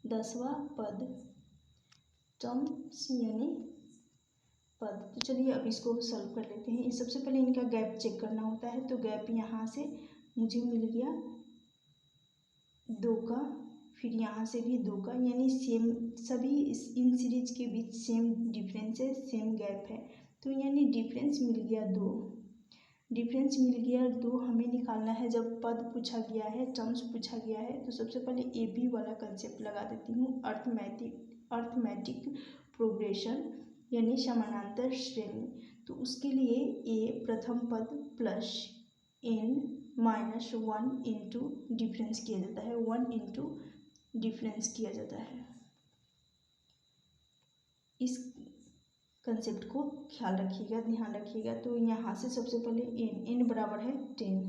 Speaker 1: 10वां पद टर्म्स यानी पद। तो चलिए अब इसको सॉल्व कर लेते हैं। सबसे पहले इनका गैप चेक करना होता है। तो गैप यहाँ से मुझे मिल गया 2 का, फिर यहाँ से भी 2 का, यानी सेम सभी इन सीरीज के बीच सेम डिफरेंस है, सेम गैप है। तो यानी डिफरेंस मिल गया 2। डिफरेंस मिल गया 2 हमें निकालना है। जब पद पूछा गया है, टर्म्स पूछा गया है, तो सबसे पहले AP वाला कंसेप्ट लगा देती हूँ, अर्थमेटिक प्रोग्रेशन यानी समानांतर श्रेणी। तो उसके लिए A प्रथम पद प्लस n-1 इंटू डिफरेंस किया जाता है, 1 इंटू डिफरेंस किया जाता है। इस कंसेप्ट को ख्याल रखिएगा, ध्यान रखिएगा। तो यहाँ से सबसे पहले n बराबर है 10,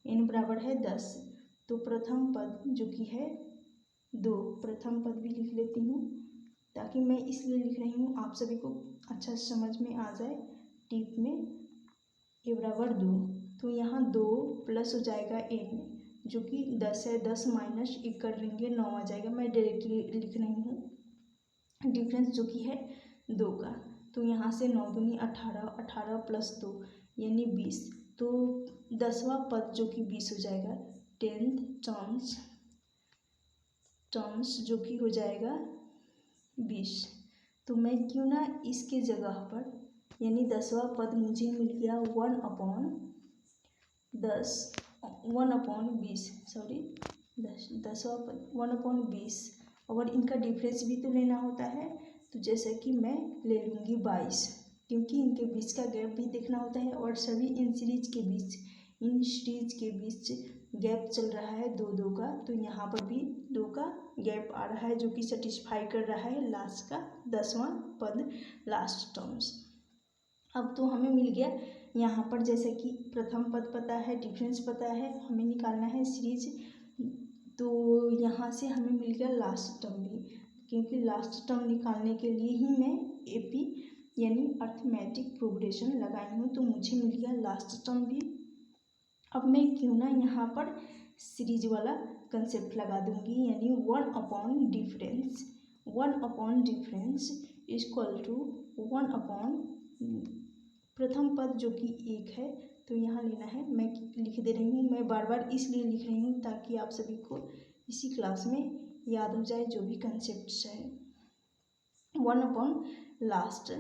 Speaker 1: n बराबर है 10। तो प्रथम पद जो कि है 2, प्रथम पद भी लिख लेती हूँ, ताकि मैं इसलिए लिख रही हूँ आप सभी को अच्छा समझ में आ जाए टिप में। a बराबर 2, तो यहाँ 2 प्लस हो जाएगा n जो कि 10 है, 10 माइनस 1 कर लेंगे, 9 आ जाएगा। मैं डायरेक्टली लिख रही हूँ डिफरेंस जो कि है 2 का। तो यहाँ से 9 दूनी 18, 18 प्लस 2 यानी 20। तो 10वां पद जो कि 20 हो जाएगा, 10th टर्म्स टर्म्स जो कि हो जाएगा 20। तो मैं क्यों ना इसके जगह पर यानी 10वां पद मुझे मिल गया 1/20 सॉरी 10वां पद 1/20। और इनका डिफरेंस भी तो लेना होता है, तो जैसे कि मैं ले लूँगी 22, क्योंकि इनके बीच का गैप भी देखना होता है। और सभी इन सीरीज के बीच गैप चल रहा है 2-2 का, तो यहाँ पर भी 2 का गैप आ रहा है जो कि सेटिस्फाई कर रहा है लास्ट का 10वां पद, लास्ट टर्म्स। अब तो हमें मिल गया यहाँ पर, जैसे कि प्रथम पद पता है, डिफरेंस पता है, हमें निकालना है सीरीज। तो यहाँ से हमें मिल गया लास्ट टर्म भी, क्योंकि लास्ट टर्म निकालने के लिए ही मैं एपी यानी अर्थमेटिक प्रोग्रेशन लगाई हूँ, तो मुझे मिल गया लास्ट टर्म भी। अब मैं क्यों ना यहाँ पर सीरीज वाला कंसेप्ट लगा दूंगी, यानी 1/डिफरेंस इक्वल टू 1/, प्रथम पद जो कि 1 है, तो यहाँ लेना है, मैं लिख दे रही हूँ। मैं बार बार इसलिए लिख रही हूँ ताकि आप सभी को इसी क्लास में याद हो जाए जो भी कंसेप्ट है। 1/लास्ट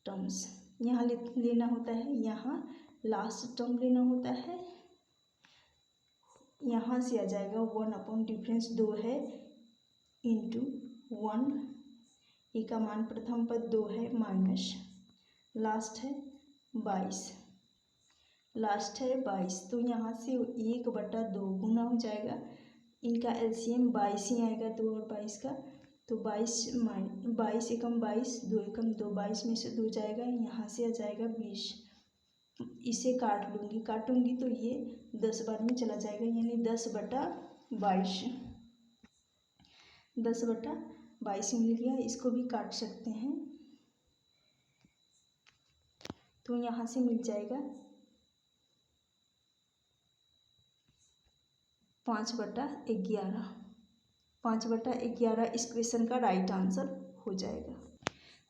Speaker 1: टर्म्स यहाँ लेना होता है, यहाँ लास्ट टर्म लेना होता है, यहाँ से आ जाएगा 1/डिफरेंस 2 है इंटू 1, ए का मान प्रथम पद 2 है माइनस लास्ट है 22, तो यहाँ से 1/2 गुना हो जाएगा, इनका एलसीएम 22 ही आएगा, 2 और 22 का, तो 22 एकम 22, 2 एकम 2, 22 में से 2 जाएगा, यहाँ से आ जाएगा 20। इसे काटूंगी तो ये 10 बार में चला जाएगा, यानी 10/22 मिल गया। इसको भी काट सकते हैं, तो यहाँ से मिल जाएगा 5/11। 5/11 इस क्वेश्चन का राइट आंसर हो जाएगा।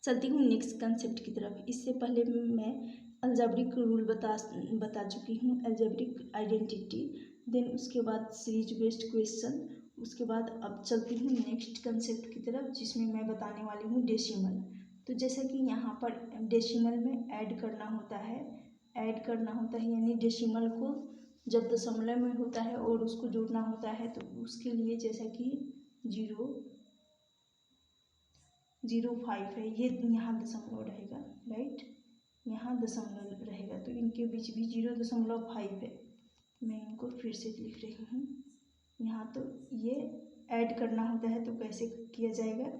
Speaker 1: चलती हूँ नेक्स्ट कंसेप्ट की तरफ। इससे पहले मैं अलजेब्रिक रूल बता चुकी हूँ, अलजेब्रिक आइडेंटिटी, देन उसके बाद सीरीज बेस्ड क्वेश्चन, उसके बाद अब चलती हूँ नेक्स्ट कंसेप्ट की तरफ, जिसमें मैं बताने वाली हूँ डेसिमल। तो जैसा कि यहाँ पर डेसिमल में ऐड करना होता है, यानी डेसिमल को जब दशमलव में होता है और उसको जोड़ना होता है, तो उसके लिए जैसा कि 0.05 है, ये यहाँ दशमलव रहेगा, राइट, यहाँ दशमलव रहेगा, तो इनके बीच भी 0.5 है। मैं इनको फिर से लिख रही हूँ, यहाँ तो ये ऐड करना होता है, तो कैसे किया जाएगा,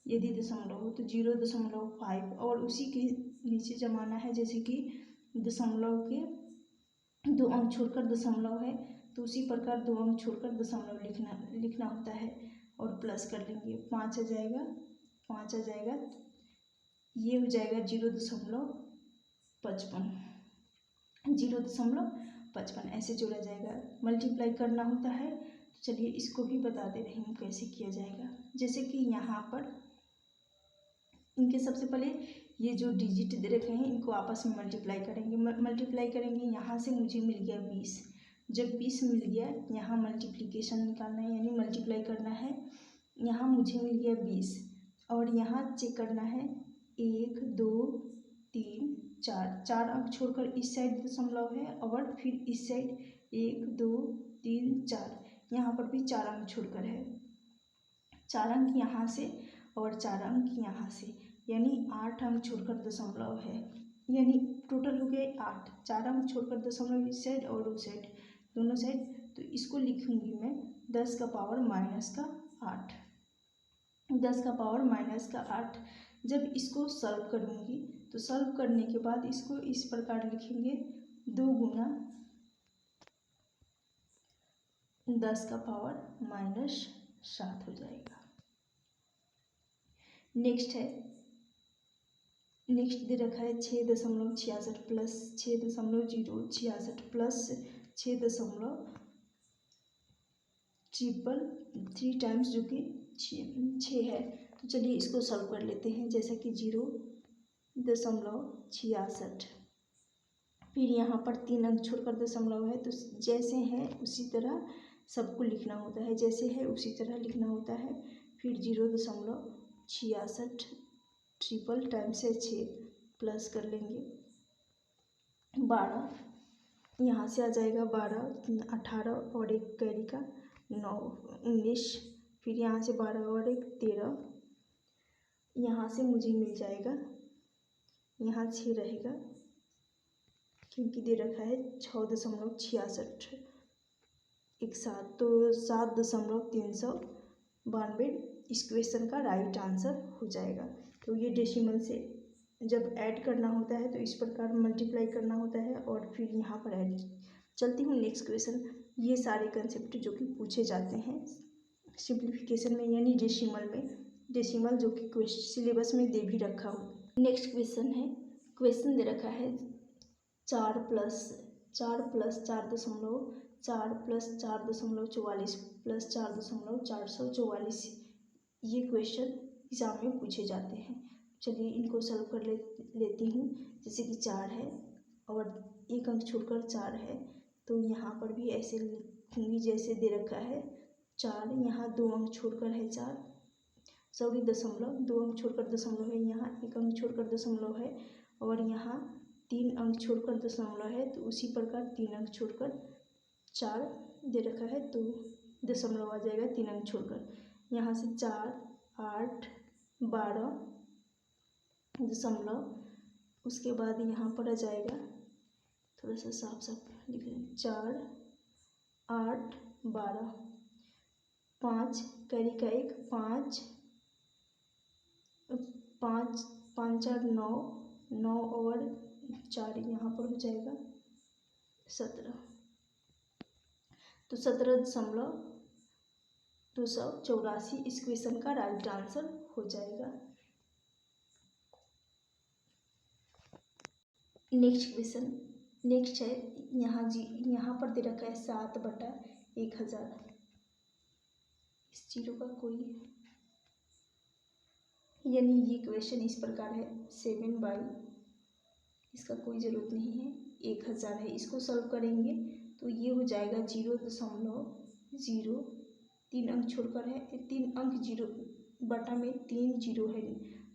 Speaker 1: यदि दशमलव हो तो 0.5 और उसी के नीचे जमाना है, जैसे कि दशमलव के 2 अंक छोड़कर दशमलव है, तो उसी प्रकार 2 अंक छोड़कर दशमलव लिखना होता है, और प्लस कर लेंगे, 5 आ जाएगा, ये हो जाएगा 0.55 ऐसे जोड़ा जाएगा। मल्टीप्लाई करना होता है, तो चलिए इसको भी बता दे रही हूँ कैसे किया जाएगा। जैसे कि यहाँ पर इनके सबसे पहले ये जो डिजिट दे रखे हैं, इनको आपस में मल्टीप्लाई करेंगे। यहाँ से मुझे मिल गया 20, जब 20 मिल गया, यहाँ मल्टीप्लिकेशन निकालना है, यानी मल्टीप्लाई करना है, यहाँ मुझे मिल गया 20, और यहाँ चेक करना है 1 2 3 4 अंक छोड़कर इस साइड दशमलव है, और फिर इस साइड 1 2 3 4, यहाँ पर भी 4 अंक छोड़कर है, 4 अंक यहाँ से और 4 अंक यहाँ से, यानी 8 अंक छोड़कर दशमलव है, यानी टोटल हो गए 8, 4 अंक छोड़कर दशमलव इस साइड और उस साइड, दोनों साइड, तो इसको लिखूंगी मैं 10 का पावर माइनस का 8। जब इसको सॉल्व करूँगी, तो सॉल्व करने के बाद इसको इस प्रकार लिखेंगे, 2 गुना 10 का पावर -7 हो जाएगा। नेक्स्ट दे रखा है 6.66 प्लस 6.066 प्लस 6.3 टाइम्स जो कि 6 है। तो चलिए इसको सॉल्व कर लेते हैं। जैसा कि 0.66, फिर यहाँ पर 3 अंक छोड़कर दशमलव है, तो जैसे है उसी तरह सबको लिखना होता है, जैसे है उसी तरह लिखना होता है। फिर 0.66 ट्रिपल टाइम्स से 6 प्लस कर लेंगे 12, यहाँ से आ जाएगा 12, 18 और एक कैरी का 9, 19। फिर यहाँ से 12 और एक 13, यहाँ से मुझे मिल जाएगा, यहाँ 6 रहेगा क्योंकि दे रखा है 6.66 एक साथ, तो 7.392 इस क्वेश्चन का राइट आंसर हो जाएगा। तो ये डेसिमल से जब ऐड करना होता है तो इस प्रकार मल्टीप्लाई करना होता है और फिर यहाँ पर ऐड। चलती हूँ नेक्स्ट क्वेश्चन। ये सारे कंसेप्ट जो कि पूछे जाते हैं सिंप्लीफिकेशन में यानी डेसिमल में, डेसिमल जो कि सिलेबस में दे भी रखा हो। नेक्स्ट क्वेश्चन है, क्वेश्चन दे रखा है 4 प्लस 4.44 प्लस 4.444, ये क्वेश्चन एग्जाम में पूछे जाते हैं। चलिए इनको सॉल्व कर लेती हूँ। जैसे कि 4 है और एक अंक छोड़कर 4 है, तो यहाँ पर भी ऐसे लिखूँगी जैसे दे रखा है 4, यहाँ 2 अंक छोड़कर है 4, सॉरी दशमलव, 2 अंक छोड़कर दशमलव है, यहाँ 1 अंक छोड़कर दशमलव है और यहाँ 3 अंक छोड़कर दशमलव है। तो उसी प्रकार 3 अंक छोड़कर 4 दे रखा है तो दशमलव आ जाएगा 3 अंक छोड़कर। यहाँ से 4, 8, 12 दशमलव, उसके बाद यहाँ पर आ जाएगा, थोड़ा सा साफ साफ लिख लें, 4, 8, 12, 5 कैरी का 1, 5, 5, 5, 4, 9, 9 और 4 यहाँ पर हो जाएगा 17, तो 17.284 इस क्वेश्चन का राइट आंसर हो जाएगा। नेक्स्ट क्वेश्चन, नेक्स्ट है यहाँ पर दे रखा है 7/1000, इस जीरो का कोई यानी ये क्वेश्चन इस प्रकार है 7/, इसका कोई ज़रूरत नहीं है, 1000 है। इसको सॉल्व करेंगे तो ये हो जाएगा 0.0, 3 अंक छोड़कर है, 3 अंक 0 बटा में 3 जीरो है,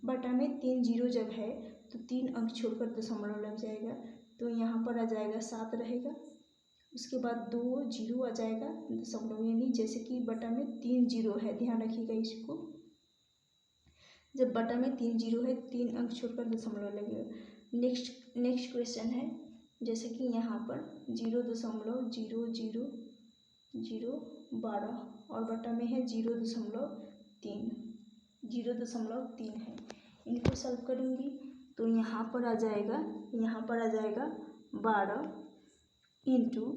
Speaker 1: बटा में 3 जीरो जब है तो 3 अंक छोड़कर दशमलव लग जाएगा, तो यहाँ पर आ जाएगा 7 रहेगा, उसके बाद 2 जीरो आ जाएगा दशमलव, यानी जैसे कि बटा में 3 जीरो है, ध्यान रखिएगा इसको, जब बटा में 3 जीरो है 3 अंक छोड़कर दशमलव लगेगा। नेक्स्ट क्वेश्चन है, जैसे कि यहाँ पर 0.000012 और बटा में है 0.3 है। इनको सॉल्व करूँगी तो यहाँ पर आ जाएगा 12 इंटू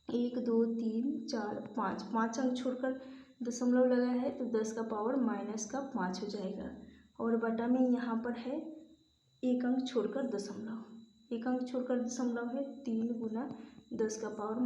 Speaker 1: 1 2 3 4 5, 5 अंक छोड़कर दशमलव लगा है तो 10 का पावर -5 हो जाएगा, और बटा में यहाँ पर है 1 अंक छोड़कर दशमलव, 1 अंक छोड़कर दशमलव है 3 गुना 10 का पावर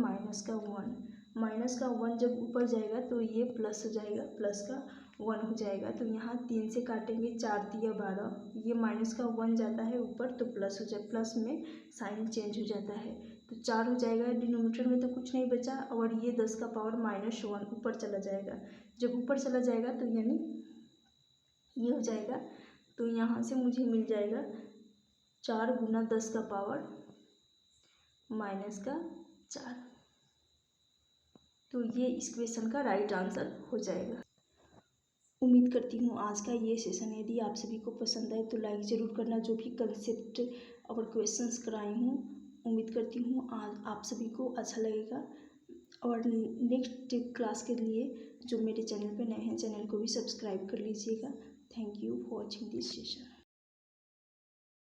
Speaker 1: -1 जब ऊपर जाएगा तो ये प्लस हो जाएगा, +1 हो जाएगा, तो यहाँ 3 से काटेंगे, 4 तिया 12, ये -1 जाता है ऊपर तो प्लस हो जाए, प्लस में साइन चेंज हो जाता है, तो 4 हो जाएगा, डिनोमिनेटर में तो कुछ नहीं बचा, और ये 10 का पावर -1 ऊपर चला जाएगा, जब ऊपर चला जाएगा तो यानी ये हो जाएगा, तो यहाँ से मुझे मिल जाएगा 4 गुना 10 का पावर -4, तो ये इस क्वेश्चन का राइट आंसर हो जाएगा। उम्मीद करती हूँ आज का ये सेशन यदि आप सभी को पसंद आए तो लाइक ज़रूर करना, जो भी कंसेप्ट और क्वेश्चंस कराई हूँ उम्मीद करती हूँ आज आप सभी को अच्छा लगेगा, और नेक्स्ट क्लास के लिए जो मेरे चैनल पे नए हैं चैनल को भी सब्सक्राइब कर लीजिएगा। Thank you for watching this session.